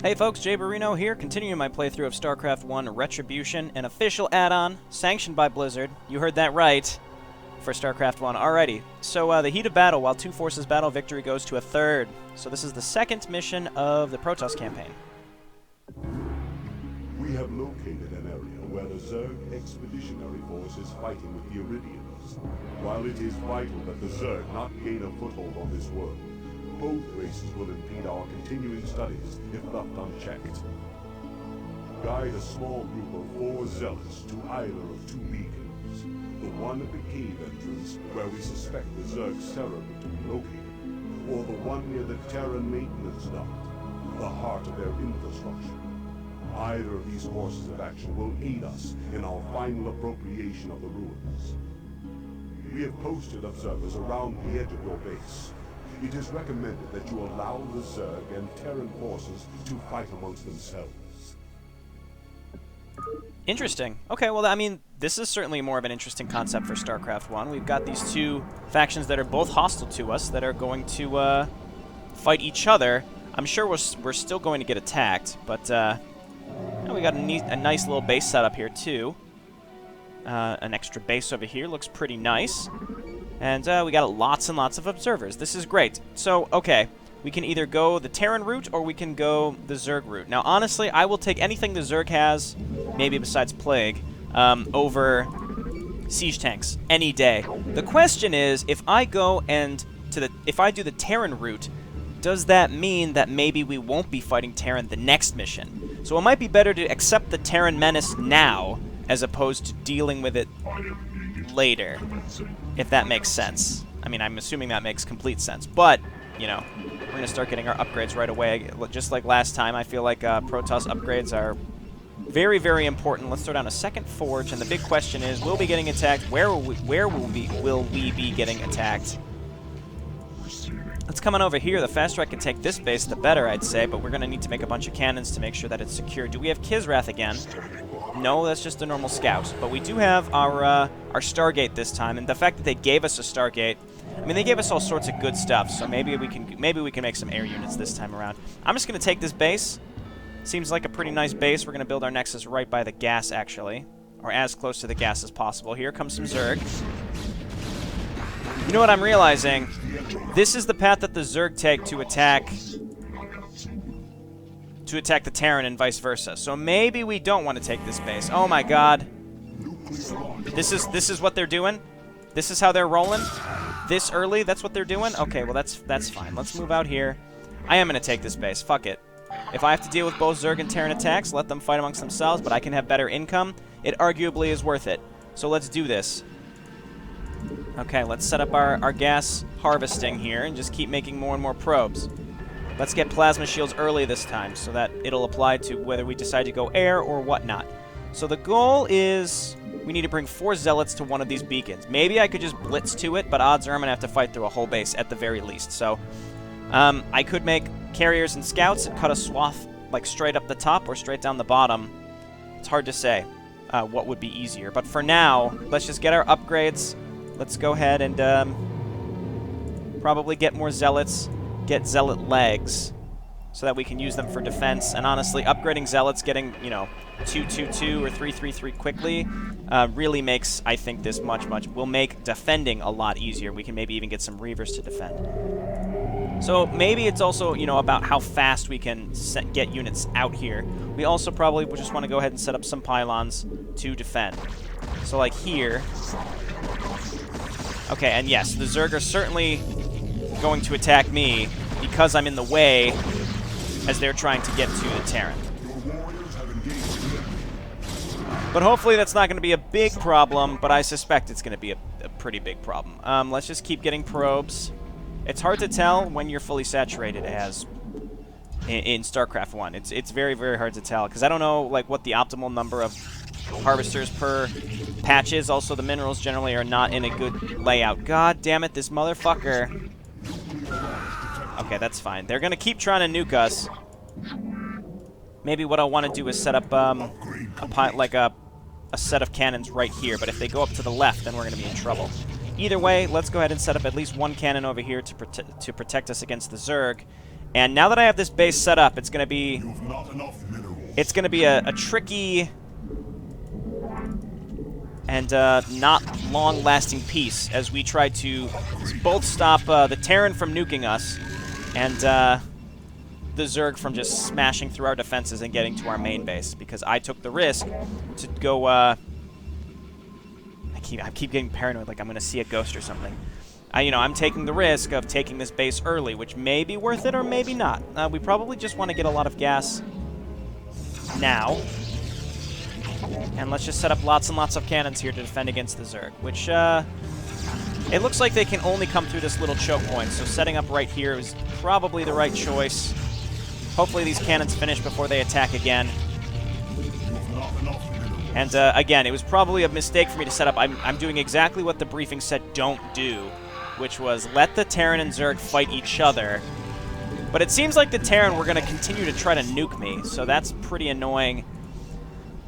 Hey folks, Jayborino here, continuing my playthrough of Starcraft 1 Retribution, an official add-on sanctioned by Blizzard. You heard that right, for Starcraft 1. Alrighty, so the heat of battle, while two forces battle, victory goes to a third. So this is the second mission of the Protoss campaign. We have located an area where the Zerg Expeditionary Force is fighting with the Iridians. While it is vital that the Zerg not gain a foothold on this world, both races will impede our continuing studies if left unchecked. Guide a small group of 4 zealots to either of 2 beacons. The one at the cave entrance, where we suspect the Zerg's Terran to be located, or the one near the Terran maintenance duct, the heart of their infrastructure. Either of these courses of action will aid us in our final appropriation of the ruins. We have posted observers around the edge of your base. It is recommended that you allow the Zerg and Terran forces to fight amongst themselves. Interesting. Okay, well, I mean, this is certainly more of an interesting concept for StarCraft 1. We've got these two factions that are both hostile to us that are going to fight each other. I'm sure we're still going to get attacked, but we got a nice little base setup here, too. An extra base over here looks pretty nice. And we got lots and lots of observers. This is great. So, okay, we can either go the Terran route or we can go the Zerg route. Now, honestly, I will take anything the Zerg has, maybe besides Plague, over siege tanks any day. The question is, if I go and if I do the Terran route, does that mean that maybe we won't be fighting Terran the next mission? So it might be better to accept the Terran menace now, as opposed to dealing with it later, if that makes sense. I mean, I'm assuming that makes complete sense, but, you know, we're going to start getting our upgrades right away. Just like last time, I feel like Protoss upgrades are very, very important. Let's throw down a second forge, and the big question is, will we be getting attacked? Where will we be getting attacked? Let's come on over here. The faster I can take this base, the better, I'd say, but we're going to need to make a bunch of cannons to make sure that it's secure. Do we have Kisrath again? No, that's just a normal scout. But we do have our Stargate this time, and the fact that they gave us a Stargate, I mean, they gave us all sorts of good stuff, so maybe we can make some air units this time around. I'm just going to take this base. Seems like a pretty nice base. We're going to build our Nexus right by the gas, actually, or as close to the gas as possible. Here comes some Zerg. You know what I'm realizing? This is the path that the Zerg take to attack the Terran and vice versa. So maybe we don't want to take this base. Oh my god. This is what they're doing? This is how they're rolling? This early? That's what they're doing? Okay, well that's fine. Let's move out here. I am going to take this base. Fuck it. If I have to deal with both Zerg and Terran attacks, let them fight amongst themselves, but I can have better income. It arguably is worth it. So let's do this. Okay, let's set up our gas harvesting here and just keep making more and more probes. Let's get plasma shields early this time so that it'll apply to whether we decide to go air or whatnot. So the goal is we need to bring 4 zealots to one of these beacons. Maybe I could just blitz to it, but odds are I'm going to have to fight through a whole base at the very least. So I could make carriers and scouts and cut a swath like straight up the top or straight down the bottom. It's hard to say what would be easier. But for now, let's just get our upgrades. Let's go ahead and probably get more zealots, get zealot legs, so that we can use them for defense. And honestly, upgrading zealots, getting, you know, 2-2-2 or 3-3-3 quickly really makes, I think, this will make defending a lot easier. We can maybe even get some Reavers to defend. So maybe it's also, you know, about how fast we can get units out here. We also probably just want to go ahead and set up some pylons to defend. So like here. Okay, and yes, the Zerg are certainly going to attack me because I'm in the way as they're trying to get to the Terran. But hopefully that's not going to be a big problem, but I suspect it's going to be a pretty big problem. Let's just keep getting probes. It's hard to tell when you're fully saturated as in StarCraft 1. It's very, very hard to tell because I don't know like what the optimal number of harvesters per patch is. Also, the minerals generally are not in a good layout. God damn it, this motherfucker. Okay, that's fine. They're going to keep trying to nuke us. Maybe what I want to do is set up a set of cannons right here, but if they go up to the left, then we're going to be in trouble. Either way, let's go ahead and set up at least one cannon over here to protect us against the Zerg, And now that I have this base set up, it's going to be... You've not enough minerals. It's going to be a tricky and not long-lasting piece as we try to both stop the Terran from nuking us and the Zerg from just smashing through our defenses and getting to our main base, because I took the risk to go... I keep getting paranoid, like I'm going to see a ghost or something. I'm taking the risk of taking this base early, which may be worth it or maybe not. We probably just want to get a lot of gas now. And let's just set up lots and lots of cannons here to defend against the Zerg, which, it looks like they can only come through this little choke point, so setting up right here is probably the right choice. Hopefully these cannons finish before they attack again. And, again, it was probably a mistake for me to set up. I'm doing exactly what the briefing said don't do, which was let the Terran and Zerg fight each other. But it seems like the Terran were going to continue to try to nuke me, so that's pretty annoying.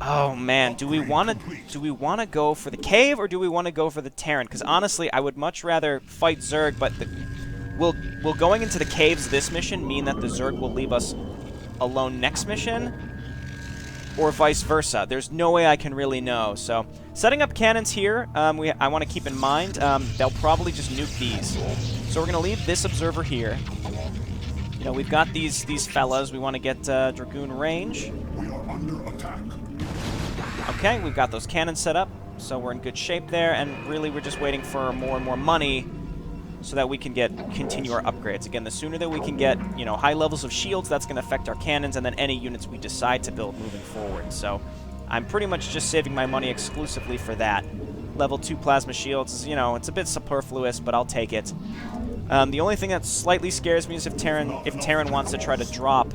Oh man, do we want to go for the cave or do we want to go for the Terran? Because honestly, I would much rather fight Zerg, but will going into the caves this mission mean that the Zerg will leave us alone next mission? Or vice versa? There's no way I can really know. So, setting up cannons here, I want to keep in mind, they'll probably just nuke these. So we're going to leave this observer here. We've got these fellas. We want to get Dragoon range. We are under attack. Okay, we've got those cannons set up, so we're in good shape there, and really we're just waiting for more and more money so that we can continue our upgrades. Again, the sooner that we can get, high levels of shields, that's going to affect our cannons and then any units we decide to build moving forward. So I'm pretty much just saving my money exclusively for that. Level 2 plasma shields is, it's a bit superfluous, but I'll take it. The only thing that slightly scares me is if Terran wants to try to drop...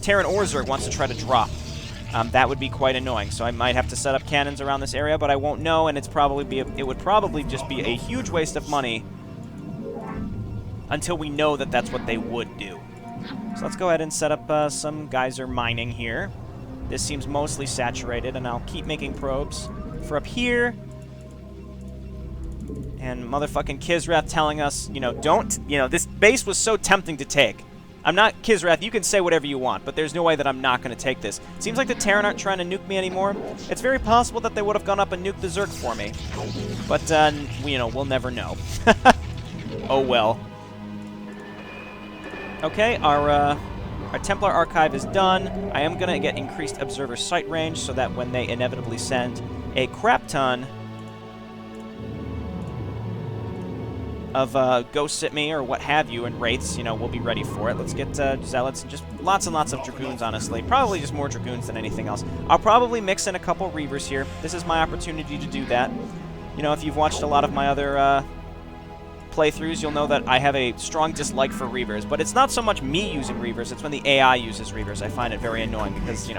Terran or Zerg wants to try to drop. That would be quite annoying, so I might have to set up cannons around this area, but I won't know, and it would probably just be a huge waste of money until we know that that's what they would do. So let's go ahead and set up some geyser mining here. This seems mostly saturated, and I'll keep making probes for up here. And motherfucking Kisrath telling us, this base was so tempting to take. I'm not Kisrath, you can say whatever you want, but there's no way that I'm not going to take this. Seems like the Terran aren't trying to nuke me anymore. It's very possible that they would have gone up and nuked the Zerg for me. But, we'll never know. Oh well. Okay, our Templar Archive is done. I am going to get increased observer sight range so that when they inevitably send a crap ton of ghosts at me or what have you and wraiths, we'll be ready for it. Let's get zealots and just lots and lots of dragoons, honestly. Probably just more dragoons than anything else. I'll probably mix in a couple reavers here. This is my opportunity to do that. If you've watched a lot of my other playthroughs, you'll know that I have a strong dislike for reavers, but it's not so much me using reavers, it's when the AI uses reavers. I find it very annoying because,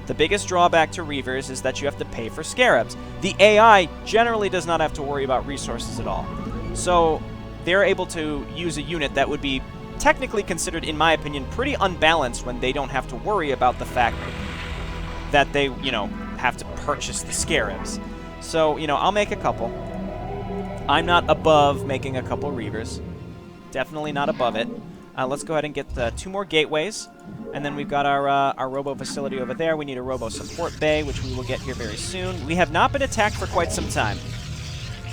the biggest drawback to reavers is that you have to pay for scarabs. The AI generally does not have to worry about resources at all. So they're able to use a unit that would be technically considered, in my opinion, pretty unbalanced when they don't have to worry about the fact that they, have to purchase the scarabs. So, I'll make a couple. I'm not above making a couple reavers. Definitely not above it. Let's go ahead and get 2 more gateways. And then we've got our robo facility over there. We need a robo support bay, which we will get here very soon. We have not been attacked for quite some time.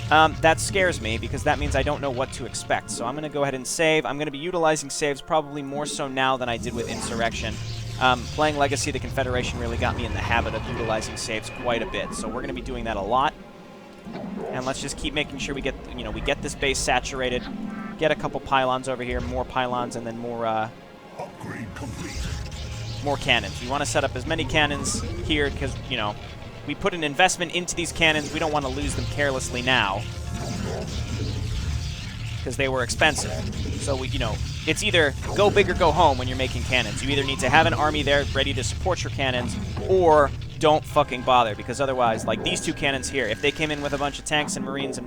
That scares me, because that means I don't know what to expect. So I'm going to go ahead and save. I'm going to be utilizing saves probably more so now than I did with Insurrection. Playing Legacy of the Confederation really got me in the habit of utilizing saves quite a bit. So we're going to be doing that a lot. And let's just keep making sure we get, we get this base saturated. Get a couple pylons over here, more pylons, and then more, Upgrade complete. More cannons. We want to set up as many cannons here because, we put an investment into these cannons. We don't want to lose them carelessly now because they were expensive. So, it's either go big or go home when you're making cannons. You either need to have an army there ready to support your cannons, or don't fucking bother, because otherwise, like these 2 cannons here, if they came in with a bunch of tanks and marines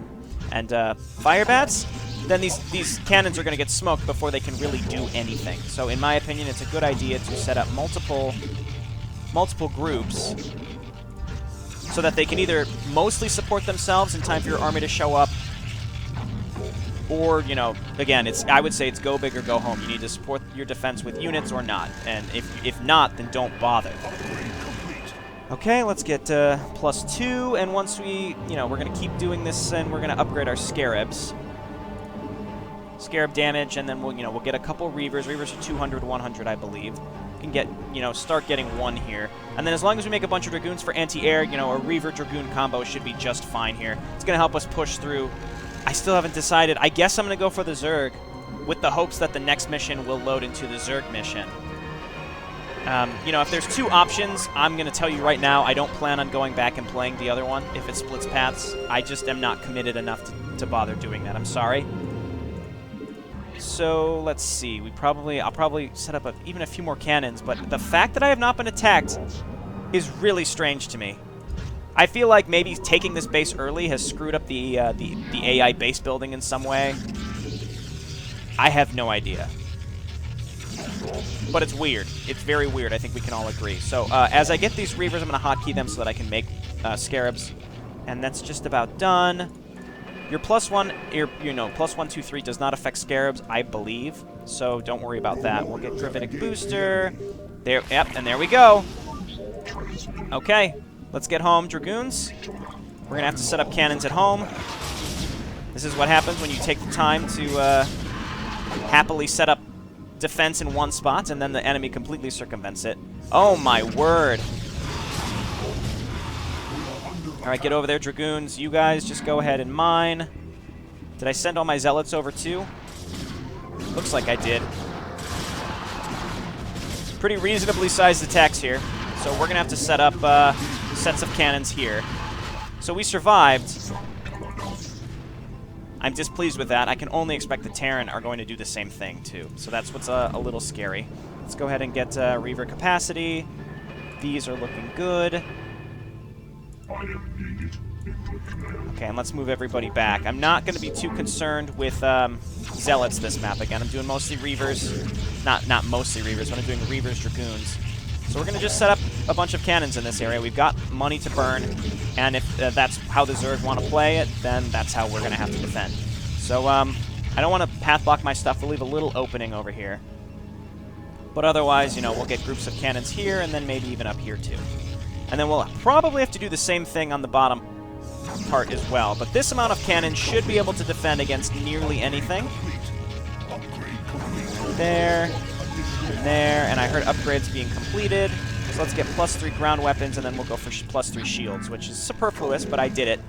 and fire bats, then these cannons are going to get smoked before they can really do anything. So in my opinion, it's a good idea to set up multiple groups so that they can either mostly support themselves in time for your army to show up, Or, you know, again, I would say it's go big or go home. You need to support your defense with units or not. And if not, then don't bother. Okay, let's get +2, and once we, you know, we're going to keep doing this, and we're going to upgrade our Scarabs. Scarab damage, and then we'll get a couple Reavers. Reavers are 200, 100, I believe. We can get, start getting 1 here. And then as long as we make a bunch of Dragoons for anti-air, a Reaver-Dragoon combo should be just fine here. It's going to help us push through. I still haven't decided. I guess I'm going to go for the Zerg with the hopes that the next mission will load into the Zerg mission. If there's 2 options, I'm going to tell you right now, I don't plan on going back and playing the other one if it splits paths. I just am not committed enough to bother doing that. I'm sorry. So, let's see. I'll probably set up even a few more cannons, but the fact that I have not been attacked is really strange to me. I feel like maybe taking this base early has screwed up the AI base building in some way. I have no idea. But it's weird. It's very weird. I think we can all agree. So, as I get these Reavers, I'm going to hotkey them so that I can make Scarabs. And that's just about done. Your +1, +1, 2, 3 does not affect Scarabs, I believe. So don't worry about that. We'll get Gravitic Booster. There, yep, and there we go. Okay, let's get home, Dragoons. We're going to have to set up cannons at home. This is what happens when you take the time to happily set up defense in one spot, and then the enemy completely circumvents it. Oh, my word. Alright, get over there, Dragoons. You guys just go ahead and mine. Did I send all my Zealots over too? Looks like I did. Pretty reasonably sized attacks here. So we're going to have to set up sets of cannons here. So we survived. I'm displeased with that. I can only expect the Terran are going to do the same thing too. So that's what's a little scary. Let's go ahead and get Reaver capacity. These are looking good. Okay, and let's move everybody back. I'm not going to be too concerned with Zealots this map again. I'm doing mostly Reavers. Not mostly Reavers, but I'm doing Reavers, Dragoons. So we're going to just set up a bunch of cannons in this area. We've got money to burn, and if that's how the Zerg want to play it, then that's how we're going to have to defend. So I don't want to path block my stuff. We'll leave a little opening over here. But otherwise, we'll get groups of cannons here, and then maybe even up here too. And then we'll probably have to do the same thing on the bottom part as well. But this amount of cannons should be able to defend against nearly anything. There, and there, and I heard upgrades being completed. So let's get +3 ground weapons, and then we'll go for +3 shields, which is superfluous, but I did it.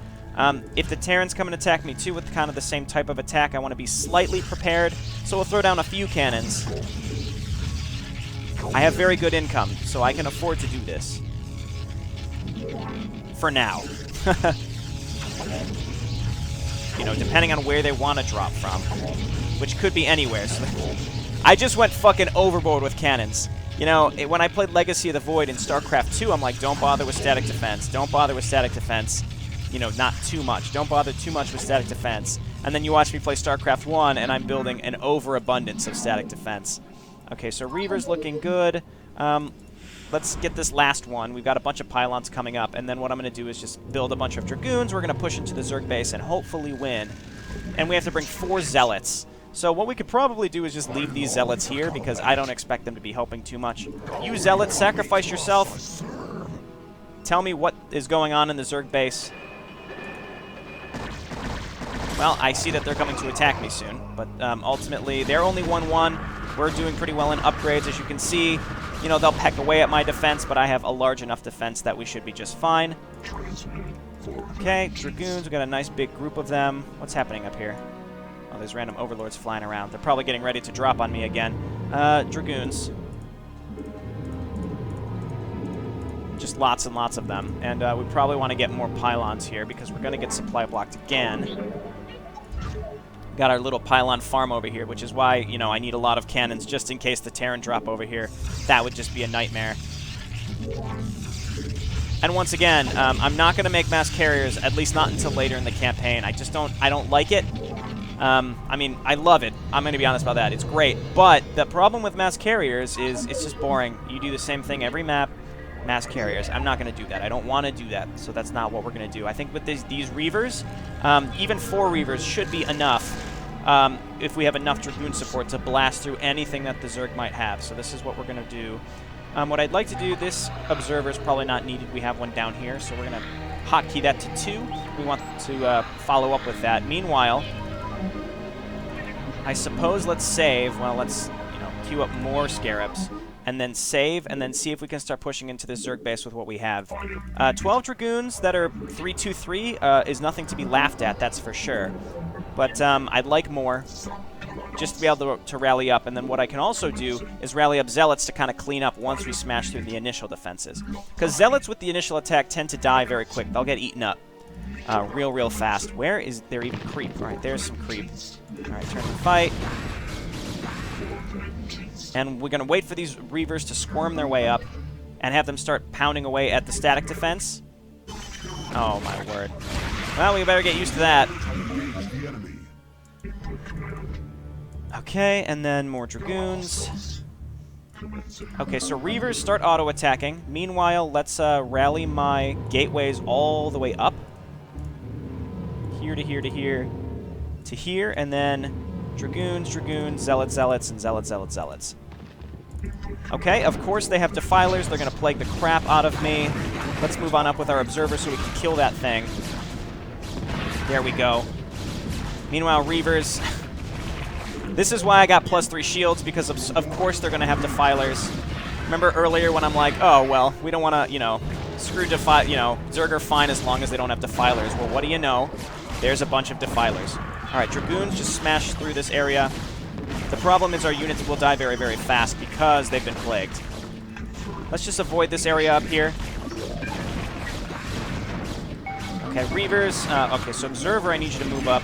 If the Terrans come and attack me too with kind of the same type of attack, I want to be slightly prepared. So we'll throw down a few cannons. I have very good income, so I can afford to do this. For now. Depending on where they want to drop from, which could be anywhere. So I just went fucking overboard with cannons. When I played Legacy of the Void in Starcraft 2, I'm like, don't bother with static defense. Don't bother with static defense. Not too much. Don't bother too much with static defense. And then you watch me play Starcraft 1, and I'm building an overabundance of static defense. Okay, so Reaver's looking good. Let's get this last one. We've got a bunch of pylons coming up, and then what I'm going to do is just build a bunch of Dragoons. We're going to push into the Zerg base and hopefully win. And we have to bring 4 Zealots. So what we could probably do is just leave these Zealots here, because I don't expect them to be helping too much. You Zealots, sacrifice yourself. Tell me what is going on in the Zerg base. Well, I see that they're coming to attack me soon, but ultimately they're only 1-1. We're doing pretty well in upgrades, as you can see. They'll peck away at my defense, but I have a large enough defense that we should be just fine. Okay, Dragoons, we've got a nice big group of them. What's happening up here? Oh, there's random overlords flying around. They're probably getting ready to drop on me again. Dragoons. Just lots and lots of them. And we probably want to get more pylons here, because we're going to get supply blocked again. Got our little pylon farm over here, which is why, I need a lot of cannons just in case the Terran drop over here. That would just be a nightmare. And once again, I'm not going to make mass carriers, at least not until later in the campaign. I don't like it. I mean, I love it. I'm going to be honest about that. It's great. But the problem with mass carriers is it's just boring. You do the same thing every map. Mass carriers. I'm not going to do that. I don't want to do that, so that's not what we're going to do. I think with these Reavers, even 4 Reavers should be enough if we have enough Dragoon support to blast through anything that the Zerg might have. So this is what we're going to do. What I'd like to do, this Observer is probably not needed. We have one down here, so we're going to hotkey that to 2. We want to follow up with that. Meanwhile, I suppose let's save. Well, let's queue up more Scarabs, and then save, and then see if we can start pushing into the Zerg base with what we have. 12 Dragoons that are 3-2-3 is nothing to be laughed at, that's for sure. But I'd like more, just to be able to rally up. And then what I can also do is rally up Zealots to kind of clean up once we smash through the initial defenses. Because Zealots with the initial attack tend to die very quick. They'll get eaten up real fast. Where is there even creep? All right, there's some creep. All right, turn and fight. And we're going to wait for these Reavers to squirm their way up and have them start pounding away at the static defense. Oh, my word. Well, we better get used to that. Okay, and then more Dragoons. Okay, so Reavers start auto-attacking. Meanwhile, let's rally my gateways all the way up. Here to here to here to here, and then Dragoons, Dragoons, Zealots, Zealots, and Zealots, Zealots, Zealots. Okay, of course they have Defilers. They're going to plague the crap out of me. Let's move on up with our Observer so we can kill that thing. There we go. Meanwhile, Reavers... This is why I got +3 shields, because of course they're going to have Defilers. Remember earlier when I'm like, oh, well, we don't want to, screw Zerg are fine as long as they don't have Defilers. Well, what do you know? There's a bunch of Defilers. All right, Dragoons just smash through this area. The problem is our units will die very, very fast because they've been plagued. Let's just avoid this area up here. Okay, Reavers. Okay, so Observer, I need you to move up.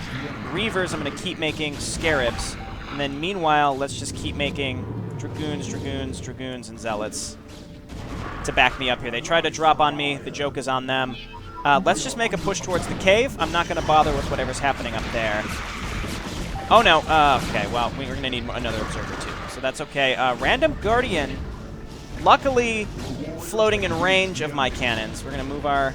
Reavers, I'm going to keep making Scarabs. And then meanwhile, let's just keep making Dragoons, Dragoons, Dragoons, and Zealots to back me up here. They tried to drop on me. The joke is on them. Let's just make a push towards the cave. I'm not going to bother with whatever's happening up there. Oh, no. Okay, well, we're going to need another Observer, too. So that's okay. Random Guardian, luckily floating in range of my cannons. We're going to move our...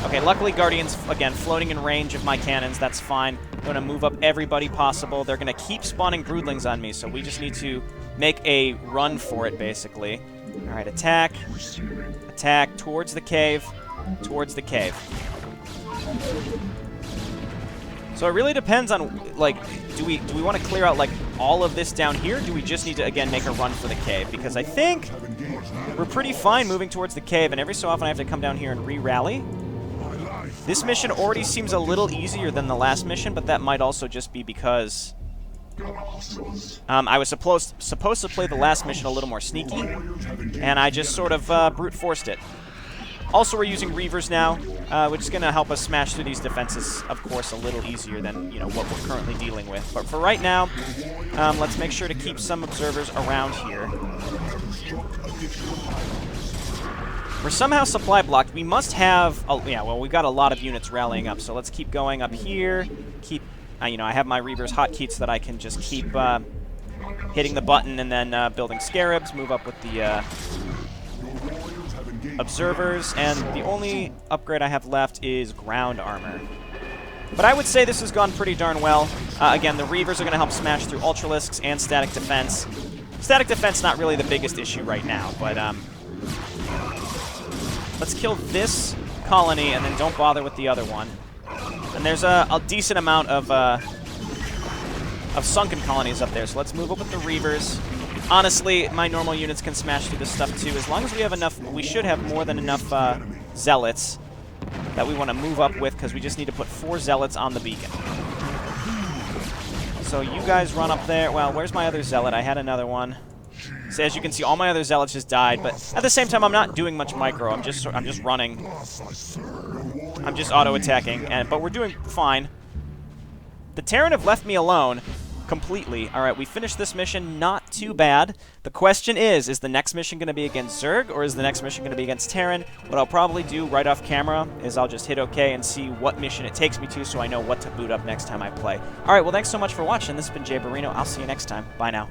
Okay, luckily Guardians, again, floating in range of my cannons. That's fine. I'm going to move up everybody possible. They're going to keep spawning Broodlings on me, so we just need to make a run for it, basically. All right, attack. Attack towards the cave. Towards the cave. So it really depends on, like, do we want to clear out, like, all of this down here? Do we just need to, again, make a run for the cave? Because I think we're pretty fine moving towards the cave, and every so often I have to come down here and re-rally. This mission already seems a little easier than the last mission, but that might also just be because I was supposed to play the last mission a little more sneaky, and I just sort of brute forced it. Also, we're using Reavers now, which is going to help us smash through these defenses, of course, a little easier than what we're currently dealing with. But for right now, let's make sure to keep some Observers around here. We're somehow supply blocked. We must have... Oh, yeah, well, we've got a lot of units rallying up, so let's keep going up here. Keep... I have my Reavers hotkey so that I can just keep hitting the button and then building Scarabs, move up with the Observers, and the only upgrade I have left is ground armor. But I would say this has gone pretty darn well. Again, the Reavers are going to help smash through Ultralisks and static defense. Static defense not really the biggest issue right now, but let's kill this colony and then don't bother with the other one. And there's a decent amount of sunken colonies up there, so let's move up with the Reavers. Honestly, my normal units can smash through this stuff too. As long as we have enough, we should have more than enough Zealots that we want to move up with, because we just need to put 4 Zealots on the beacon. So you guys run up there. Well, where's my other Zealot? I had another one. So as you can see, all my other Zealots just died, but at the same time, I'm not doing much micro. I'm just running. I'm just auto-attacking, but we're doing fine. The Terran have left me alone completely. All right, we finished this mission. Not too bad. The question is the next mission going to be against Zerg, or is the next mission going to be against Terran? What I'll probably do right off camera is I'll just hit OK and see what mission it takes me to, so I know what to boot up next time I play. All right, well, thanks so much for watching. This has been JayborinoPlays. I'll see you next time. Bye now.